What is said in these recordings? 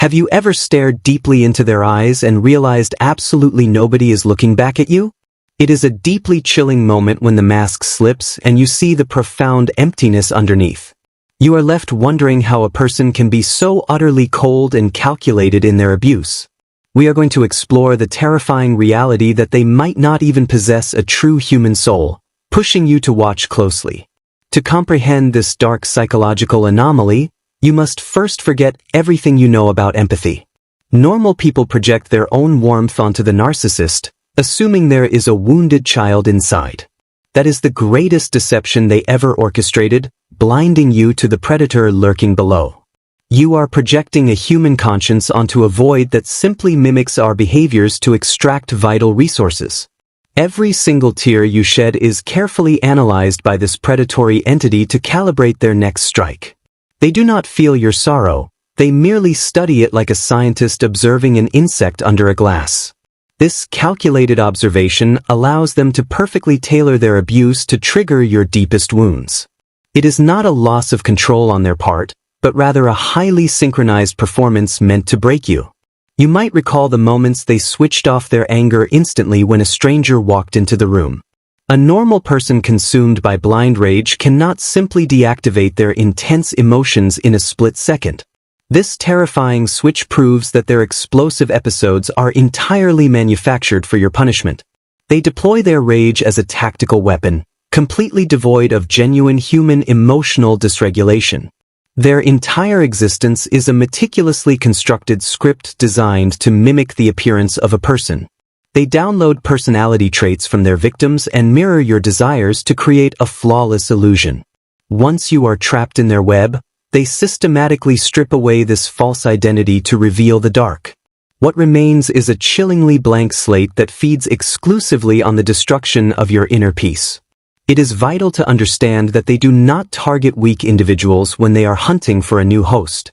Have you ever stared deeply into their eyes and realized absolutely nobody is looking back at you? It is a deeply chilling moment when the mask slips and you see the profound emptiness underneath. You are left wondering how a person can be so utterly cold and calculated in their abuse. We are going to explore the terrifying reality that they might not even possess a true human soul, pushing you to watch closely. To comprehend this dark psychological anomaly, you must first forget everything you know about empathy. Normal people project their own warmth onto the narcissist, assuming there is a wounded child inside. That is the greatest deception they ever orchestrated, blinding you to the predator lurking below. You are projecting a human conscience onto a void that simply mimics our behaviors to extract vital resources. Every single tear you shed is carefully analyzed by this predatory entity to calibrate their next strike. They do not feel your sorrow, they merely study it like a scientist observing an insect under a glass. This calculated observation allows them to perfectly tailor their abuse to trigger your deepest wounds. It is not a loss of control on their part, but rather a highly synchronized performance meant to break you. You might recall the moments they switched off their anger instantly when a stranger walked into the room. A normal person consumed by blind rage cannot simply deactivate their intense emotions in a split second. This terrifying switch proves that their explosive episodes are entirely manufactured for your punishment. They deploy their rage as a tactical weapon, completely devoid of genuine human emotional dysregulation. Their entire existence is a meticulously constructed script designed to mimic the appearance of a person. They download personality traits from their victims and mirror your desires to create a flawless illusion. Once you are trapped in their web, they systematically strip away this false identity to reveal the dark. What remains is a chillingly blank slate that feeds exclusively on the destruction of your inner peace. It is vital to understand that they do not target weak individuals when they are hunting for a new host.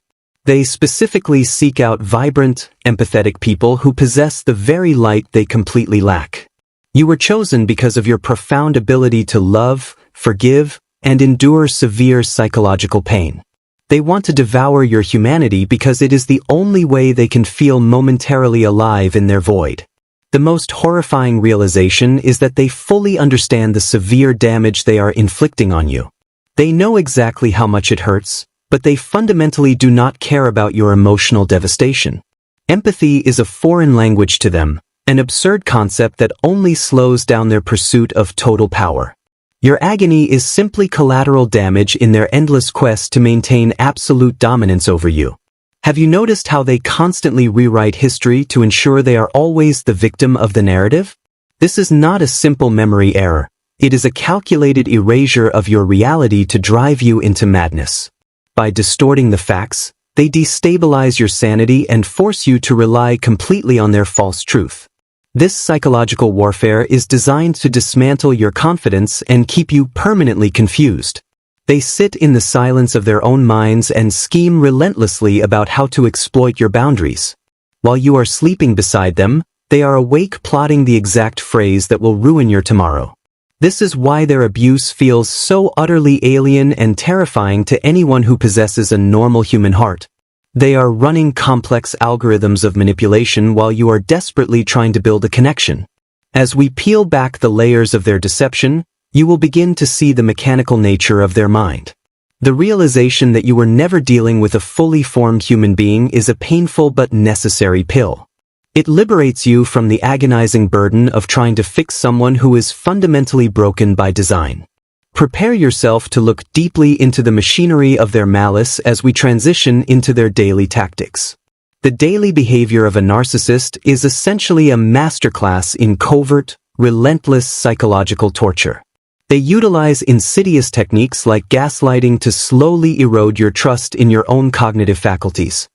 They specifically seek out vibrant, empathetic people who possess the very light they completely lack. You were chosen because of your profound ability to love, forgive, and endure severe psychological pain. They want to devour your humanity because it is the only way they can feel momentarily alive in their void. The most horrifying realization is that they fully understand the severe damage they are inflicting on you. They know exactly how much it hurts, but they fundamentally do not care about your emotional devastation. Empathy is a foreign language to them, an absurd concept that only slows down their pursuit of total power. Your agony is simply collateral damage in their endless quest to maintain absolute dominance over you. Have you noticed how they constantly rewrite history to ensure they are always the victim of the narrative? This is not a simple memory error. It is a calculated erasure of your reality to drive you into madness. By distorting the facts, they destabilize your sanity and force you to rely completely on their false truth. This psychological warfare is designed to dismantle your confidence and keep you permanently confused. They sit in the silence of their own minds and scheme relentlessly about how to exploit your boundaries. While you are sleeping beside them, they are awake plotting the exact phrase that will ruin your tomorrow. This is why their abuse feels so utterly alien and terrifying to anyone who possesses a normal human heart. They are running complex algorithms of manipulation while you are desperately trying to build a connection. As we peel back the layers of their deception, you will begin to see the mechanical nature of their mind. The realization that you were never dealing with a fully formed human being is a painful but necessary pill. It liberates you from the agonizing burden of trying to fix someone who is fundamentally broken by design. Prepare yourself to look deeply into the machinery of their malice as we transition into their daily tactics. The daily behavior of a narcissist is essentially a masterclass in covert, relentless psychological torture. They utilize insidious techniques like gaslighting to slowly erode your trust in your own cognitive faculties.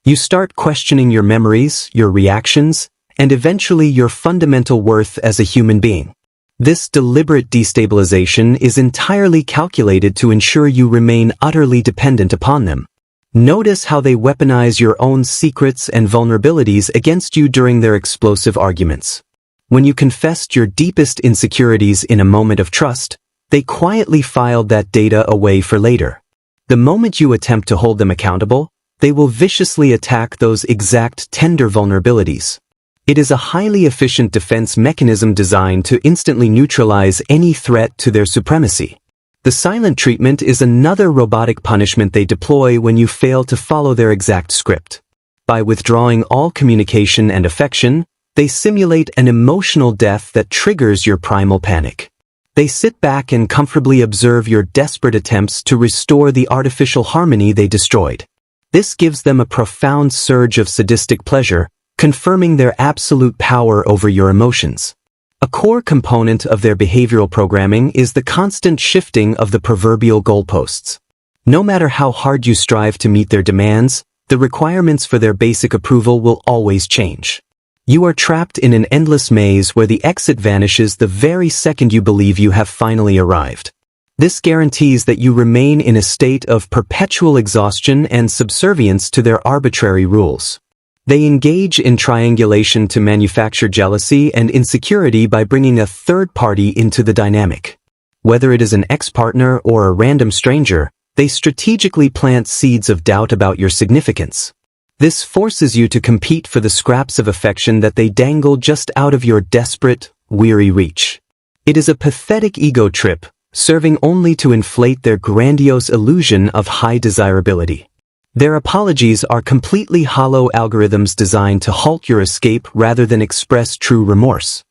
You start questioning your memories, your reactions, and eventually your fundamental worth as a human being. This deliberate destabilization is entirely calculated to ensure you remain utterly dependent upon them. Notice how they weaponize your own secrets and vulnerabilities against you during their explosive arguments. When you confessed your deepest insecurities in a moment of trust, they quietly filed that data away for later. The moment you attempt to hold them accountable, They will viciously attack those exact tender vulnerabilities. It is a highly efficient defense mechanism designed to instantly neutralize any threat to their supremacy. The silent treatment is another robotic punishment they deploy when you fail to follow their exact script. By withdrawing all communication and affection, they simulate an emotional death that triggers your primal panic. They sit back and comfortably observe your desperate attempts to restore the artificial harmony they destroyed. This gives them a profound surge of sadistic pleasure, confirming their absolute power over your emotions. A core component of their behavioral programming is the constant shifting of the proverbial goalposts. No matter how hard you strive to meet their demands, the requirements for their basic approval will always change. You are trapped in an endless maze where the exit vanishes the very second you believe you have finally arrived. This guarantees that you remain in a state of perpetual exhaustion and subservience to their arbitrary rules. They engage in triangulation to manufacture jealousy and insecurity by bringing a third party into the dynamic. Whether it is an ex-partner or a random stranger, they strategically plant seeds of doubt about your significance. This forces you to compete for the scraps of affection that they dangle just out of your desperate, weary reach. It is a pathetic ego trip, serving only to inflate their grandiose illusion of high desirability. Their apologies are completely hollow algorithms designed to halt your escape rather than express true remorse.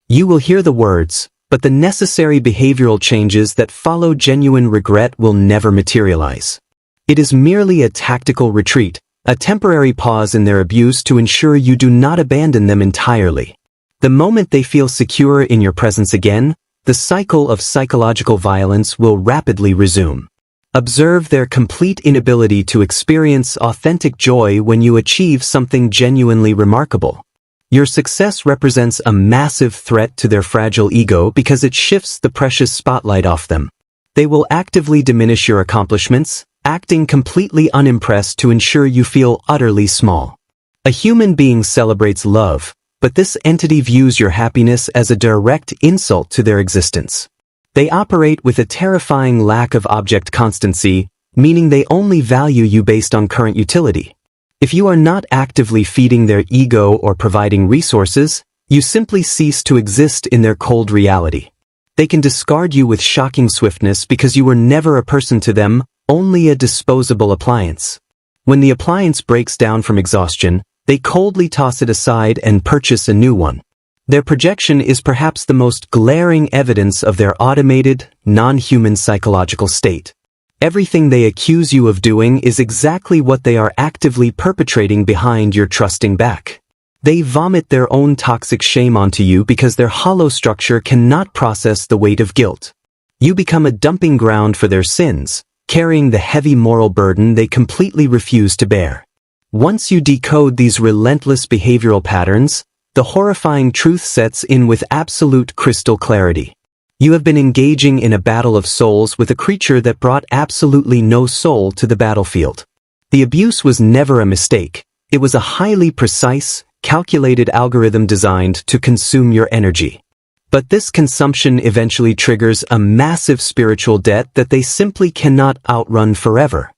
You will hear the words, but the necessary behavioral changes that follow genuine regret will never materialize. It is merely a tactical retreat, a temporary pause in their abuse to ensure you do not abandon them entirely. The moment they feel secure in your presence again, the cycle of psychological violence will rapidly resume. Observe their complete inability to experience authentic joy when you achieve something genuinely remarkable. Your success represents a massive threat to their fragile ego because it shifts the precious spotlight off them. They will actively diminish your accomplishments, acting completely unimpressed to ensure you feel utterly small. A human being celebrates love, but this entity views your happiness as a direct insult to their existence. They operate with a terrifying lack of object constancy, meaning they only value you based on current utility. If you are not actively feeding their ego or providing resources, you simply cease to exist in their cold reality. They can discard you with shocking swiftness because you were never a person to them, only a disposable appliance. When the appliance breaks down from exhaustion, they coldly toss it aside and purchase a new one. Their projection is perhaps the most glaring evidence of their automated, non-human psychological state. Everything they accuse you of doing is exactly what they are actively perpetrating behind your trusting back. They vomit their own toxic shame onto you because their hollow structure cannot process the weight of guilt. You become a dumping ground for their sins, carrying the heavy moral burden they completely refuse to bear. Once you decode these relentless behavioral patterns, the horrifying truth sets in with absolute crystal clarity. You have been engaging in a battle of souls with a creature that brought absolutely no soul to the battlefield. The abuse was never a mistake. It was a highly precise, calculated algorithm designed to consume your energy. But this consumption eventually triggers a massive spiritual debt that they simply cannot outrun forever.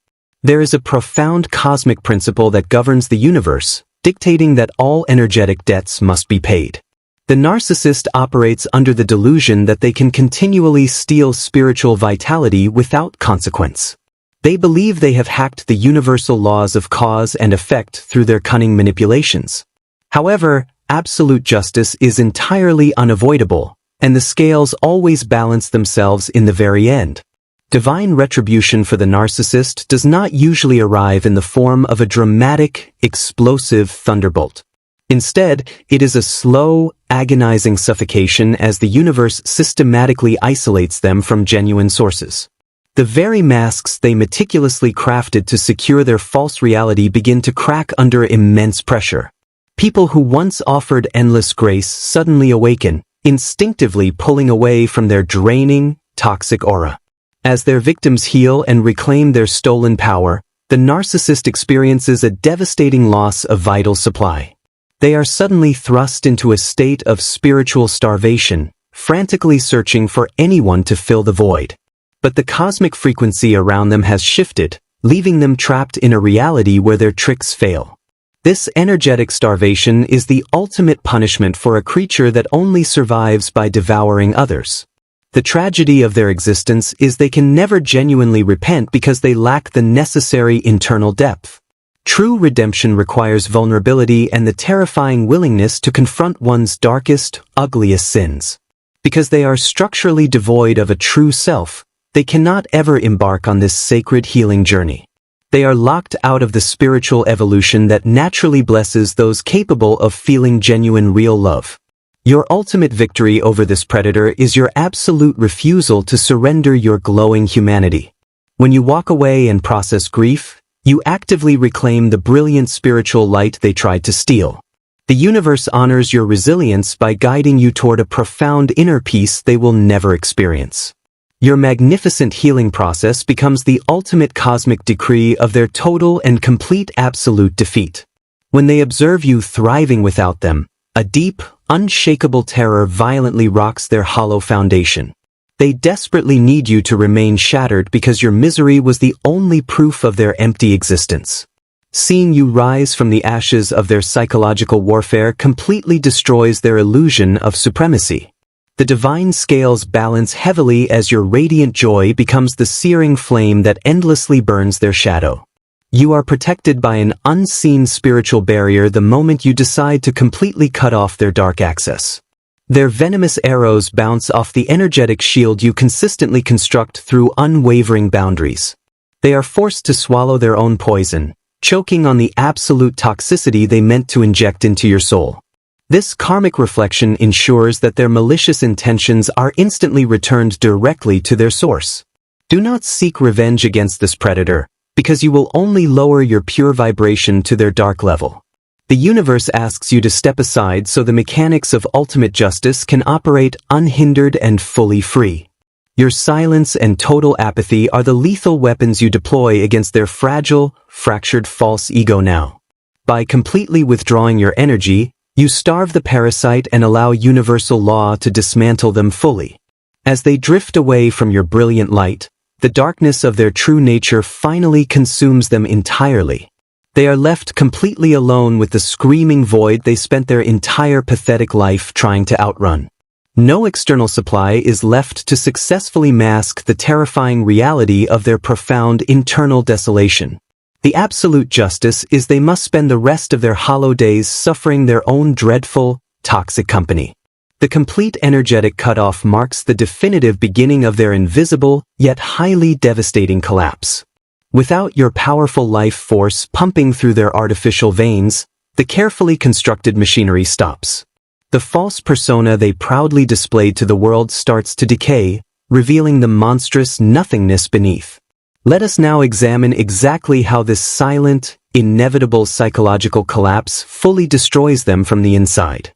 There is a profound cosmic principle that governs the universe, dictating that all energetic debts must be paid. The narcissist operates under the delusion that they can continually steal spiritual vitality without consequence. They believe they have hacked the universal laws of cause and effect through their cunning manipulations. However, absolute justice is entirely unavoidable, and the scales always balance themselves in the very end. Divine retribution for the narcissist does not usually arrive in the form of a dramatic, explosive thunderbolt. Instead, it is a slow, agonizing suffocation as the universe systematically isolates them from genuine sources. The very masks they meticulously crafted to secure their false reality begin to crack under immense pressure. People who once offered endless grace suddenly awaken, instinctively pulling away from their draining, toxic aura. As their victims heal and reclaim their stolen power, the narcissist experiences a devastating loss of vital supply. They are suddenly thrust into a state of spiritual starvation, frantically searching for anyone to fill the void. But the cosmic frequency around them has shifted, leaving them trapped in a reality where their tricks fail. This energetic starvation is the ultimate punishment for a creature that only survives by devouring others. The tragedy of their existence is they can never genuinely repent because they lack the necessary internal depth. True redemption requires vulnerability and the terrifying willingness to confront one's darkest, ugliest sins. Because they are structurally devoid of a true self, they cannot ever embark on this sacred healing journey. They are locked out of the spiritual evolution that naturally blesses those capable of feeling genuine real love. Your ultimate victory over this predator is your absolute refusal to surrender your glowing humanity. When you walk away and process grief, you actively reclaim the brilliant spiritual light they tried to steal. The universe honors your resilience by guiding you toward a profound inner peace they will never experience. Your magnificent healing process becomes the ultimate cosmic decree of their total and complete absolute defeat. When they observe you thriving without them, a deep, unshakable terror violently rocks their hollow foundation. They desperately need you to remain shattered because your misery was the only proof of their empty existence. Seeing you rise from the ashes of their psychological warfare completely destroys their illusion of supremacy. The divine scales balance heavily as your radiant joy becomes the searing flame that endlessly burns their shadow. You are protected by an unseen spiritual barrier the moment you decide to completely cut off their dark access. Their venomous arrows bounce off the energetic shield you consistently construct through unwavering boundaries. They are forced to swallow their own poison, choking on the absolute toxicity they meant to inject into your soul. This karmic reflection ensures that their malicious intentions are instantly returned directly to their source. Do not seek revenge against this predator, because you will only lower your pure vibration to their dark level. The universe asks you to step aside so the mechanics of ultimate justice can operate unhindered and fully free. Your silence and total apathy are the lethal weapons you deploy against their fragile, fractured false ego now. By completely withdrawing your energy, you starve the parasite and allow universal law to dismantle them fully. As they drift away from your brilliant light, the darkness of their true nature finally consumes them entirely. They are left completely alone with the screaming void they spent their entire pathetic life trying to outrun. No external supply is left to successfully mask the terrifying reality of their profound internal desolation. The absolute justice is they must spend the rest of their hollow days suffering their own dreadful, toxic company. The complete energetic cutoff marks the definitive beginning of their invisible, yet highly devastating collapse. Without your powerful life force pumping through their artificial veins, the carefully constructed machinery stops. The false persona they proudly displayed to the world starts to decay, revealing the monstrous nothingness beneath. Let us now examine exactly how this silent, inevitable psychological collapse fully destroys them from the inside.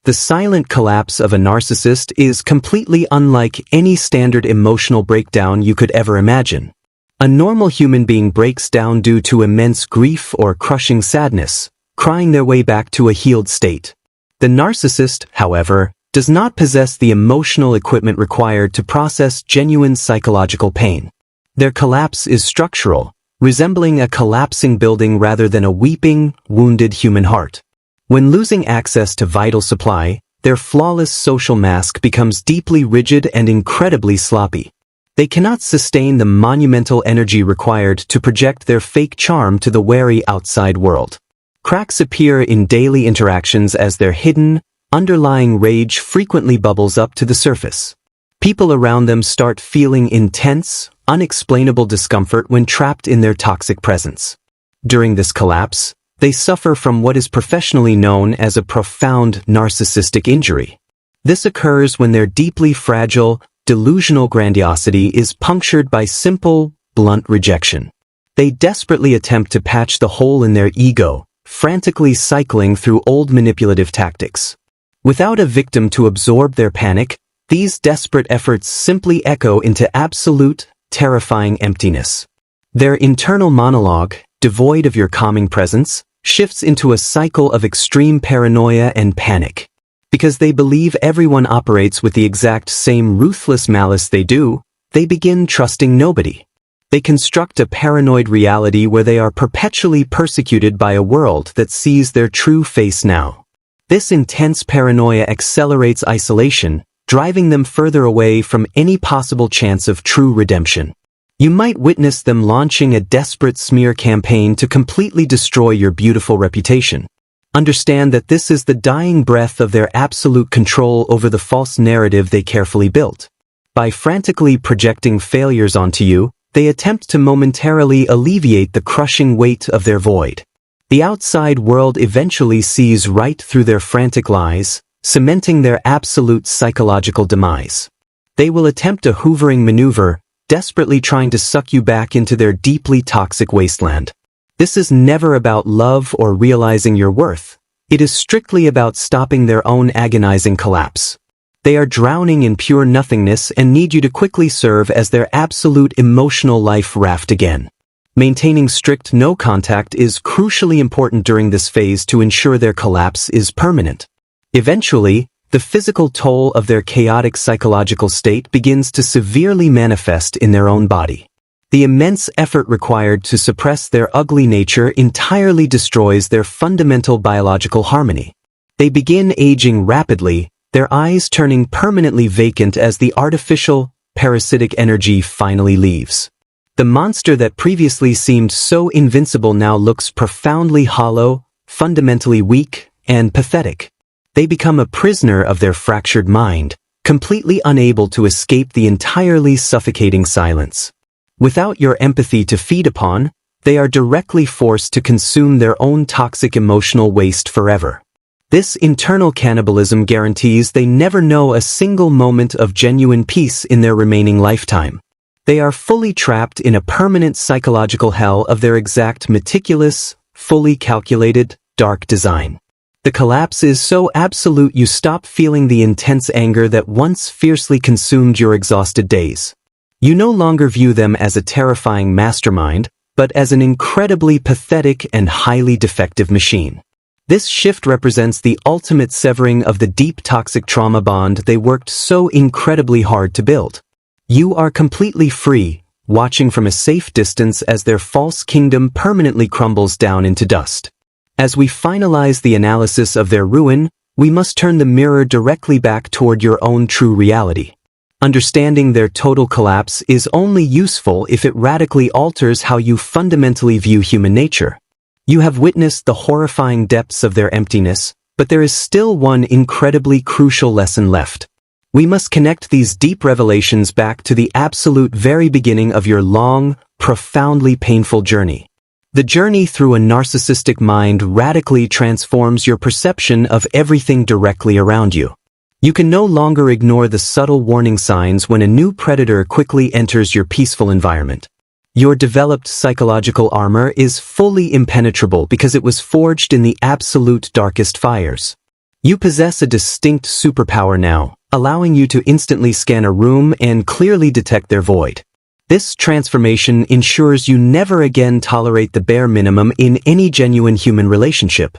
The silent collapse of a narcissist is completely unlike any standard emotional breakdown you could ever imagine. A normal human being breaks down due to immense grief or crushing sadness, crying their way back to a healed state. The narcissist, however, does not possess the emotional equipment required to process genuine psychological pain. Their collapse is structural, resembling a collapsing building rather than a weeping, wounded human heart. When losing access to vital supply, their flawless social mask becomes deeply rigid and incredibly sloppy. They cannot sustain the monumental energy required to project their fake charm to the wary outside world. Cracks appear in daily interactions as their hidden, underlying rage frequently bubbles up to the surface. People around them start feeling intense, unexplainable discomfort when trapped in their toxic presence. During this collapse, they suffer from what is professionally known as a profound narcissistic injury. This occurs when their deeply fragile, delusional grandiosity is punctured by simple, blunt rejection. They desperately attempt to patch the hole in their ego, frantically cycling through old manipulative tactics. Without a victim to absorb their panic, these desperate efforts simply echo into absolute, terrifying emptiness. Their internal monologue, devoid of your calming presence, shifts into a cycle of extreme paranoia and panic. Because they believe everyone operates with the exact same ruthless malice they do, they begin trusting nobody. They construct a paranoid reality where they are perpetually persecuted by a world that sees their true face now. This intense paranoia accelerates isolation, driving them further away from any possible chance of true redemption. You might witness them launching a desperate smear campaign to completely destroy your beautiful reputation. Understand that this is the dying breath of their absolute control over the false narrative they carefully built. By frantically projecting failures onto you, they attempt to momentarily alleviate the crushing weight of their void. The outside world eventually sees right through their frantic lies, cementing their absolute psychological demise. They will attempt a hoovering maneuver, desperately trying to suck you back into their deeply toxic wasteland. This is never about love or realizing your worth. It is strictly about stopping their own agonizing collapse. They are drowning in pure nothingness and need you to quickly serve as their absolute emotional life raft again. Maintaining strict no contact is crucially important during this phase to ensure their collapse is permanent. Eventually, the physical toll of their chaotic psychological state begins to severely manifest in their own body. The immense effort required to suppress their ugly nature entirely destroys their fundamental biological harmony. They begin aging rapidly, their eyes turning permanently vacant as the artificial, parasitic energy finally leaves. The monster that previously seemed so invincible now looks profoundly hollow, fundamentally weak, and pathetic. They become a prisoner of their fractured mind, completely unable to escape the entirely suffocating silence. Without your empathy to feed upon, they are directly forced to consume their own toxic emotional waste forever. This internal cannibalism guarantees they never know a single moment of genuine peace in their remaining lifetime. They are fully trapped in a permanent psychological hell of their exact meticulous, fully calculated, dark design. The collapse is so absolute you stop feeling the intense anger that once fiercely consumed your exhausted days. You no longer view them as a terrifying mastermind, but as an incredibly pathetic and highly defective machine. This shift represents the ultimate severing of the deep toxic trauma bond they worked so incredibly hard to build. You are completely free, watching from a safe distance as their false kingdom permanently crumbles down into dust. As we finalize the analysis of their ruin, we must turn the mirror directly back toward your own true reality. Understanding their total collapse is only useful if it radically alters how you fundamentally view human nature. You have witnessed the horrifying depths of their emptiness, but there is still one incredibly crucial lesson left. We must connect these deep revelations back to the absolute very beginning of your long, profoundly painful journey. The journey through a narcissistic mind radically transforms your perception of everything directly around you. You can no longer ignore the subtle warning signs when a new predator quickly enters your peaceful environment. Your developed psychological armor is fully impenetrable because it was forged in the absolute darkest fires. You possess a distinct superpower now, allowing you to instantly scan a room and clearly detect their void. This transformation ensures you never again tolerate the bare minimum in any genuine human relationship.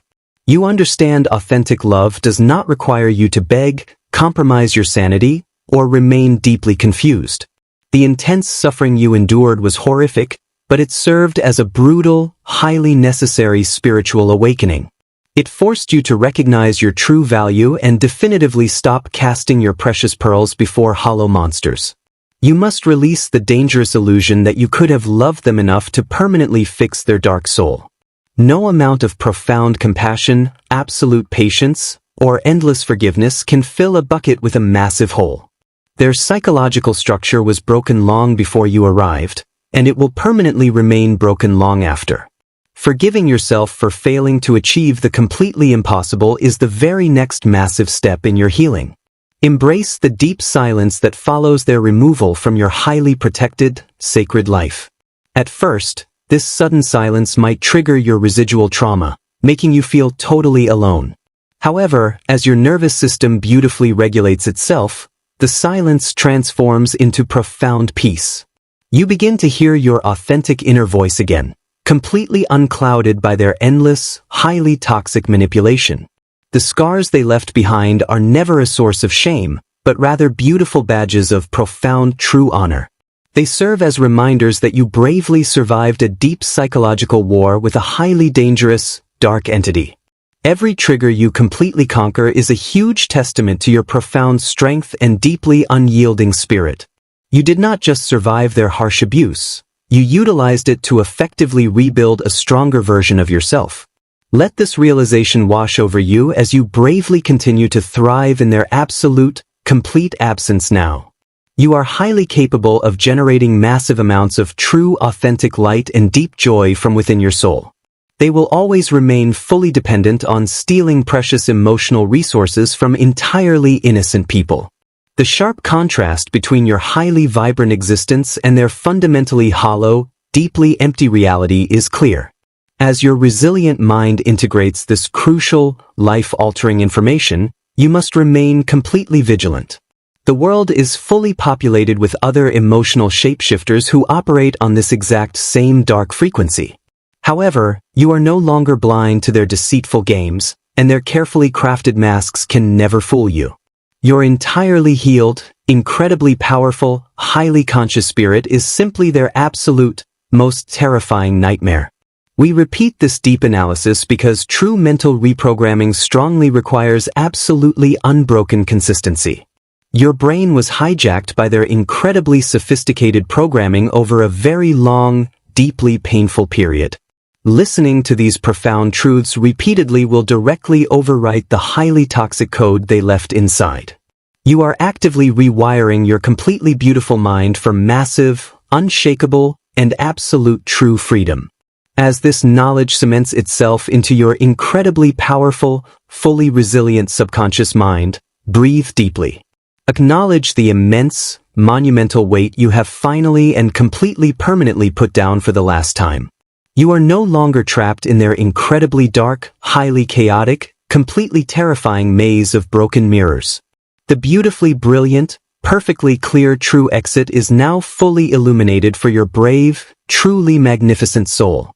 You understand authentic love does not require you to beg, compromise your sanity, or remain deeply confused. The intense suffering you endured was horrific, but it served as a brutal, highly necessary spiritual awakening. It forced you to recognize your true value and definitively stop casting your precious pearls before hollow monsters. You must release the dangerous illusion that you could have loved them enough to permanently fix their dark soul. No amount of profound compassion, absolute patience, or endless forgiveness can fill a bucket with a massive hole. Their psychological structure was broken long before you arrived, and it will permanently remain broken long after. Forgiving yourself for failing to achieve the completely impossible is the very next massive step in your healing. Embrace the deep silence that follows their removal from your highly protected, sacred life. At first, this sudden silence might trigger your residual trauma, making you feel totally alone. However, as your nervous system beautifully regulates itself, the silence transforms into profound peace. You begin to hear your authentic inner voice again, completely unclouded by their endless, highly toxic manipulation. The scars they left behind are never a source of shame, but rather beautiful badges of profound true honor. They serve as reminders that you bravely survived a deep psychological war with a highly dangerous, dark entity. Every trigger you completely conquer is a huge testament to your profound strength and deeply unyielding spirit. You did not just survive their harsh abuse, you utilized it to effectively rebuild a stronger version of yourself. Let this realization wash over you as you bravely continue to thrive in their absolute, complete absence now. You are highly capable of generating massive amounts of true, authentic light and deep joy from within your soul. They will always remain fully dependent on stealing precious emotional resources from entirely innocent people. The sharp contrast between your highly vibrant existence and their fundamentally hollow, deeply empty reality is clear. As your resilient mind integrates this crucial, life-altering information, you must remain completely vigilant. The world is fully populated with other emotional shapeshifters who operate on this exact same dark frequency. However, you are no longer blind to their deceitful games, and their carefully crafted masks can never fool you. Your entirely healed, incredibly powerful, highly conscious spirit is simply their absolute, most terrifying nightmare. We repeat this deep analysis because true mental reprogramming strongly requires absolutely unbroken consistency. Your brain was hijacked by their incredibly sophisticated programming over a very long, deeply painful period. Listening to these profound truths repeatedly will directly overwrite the highly toxic code they left inside. You are actively rewiring your completely beautiful mind for massive, unshakable, and absolute true freedom. As this knowledge cements itself into your incredibly powerful, fully resilient subconscious mind, breathe deeply. Acknowledge the immense, monumental weight you have finally and completely permanently put down for the last time. You are no longer trapped in their incredibly dark, highly chaotic, completely terrifying maze of broken mirrors. The beautifully brilliant, perfectly clear true exit is now fully illuminated for your brave, truly magnificent soul.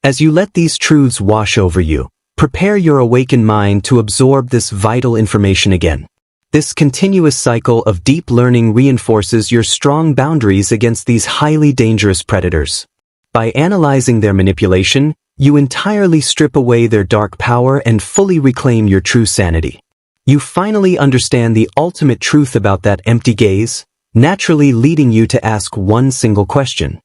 As you let these truths wash over you, prepare your awakened mind to absorb this vital information again. This continuous cycle of deep learning reinforces your strong boundaries against these highly dangerous predators. By analyzing their manipulation, you entirely strip away their dark power and fully reclaim your true sanity. You finally understand the ultimate truth about that empty gaze, naturally leading you to ask one single question.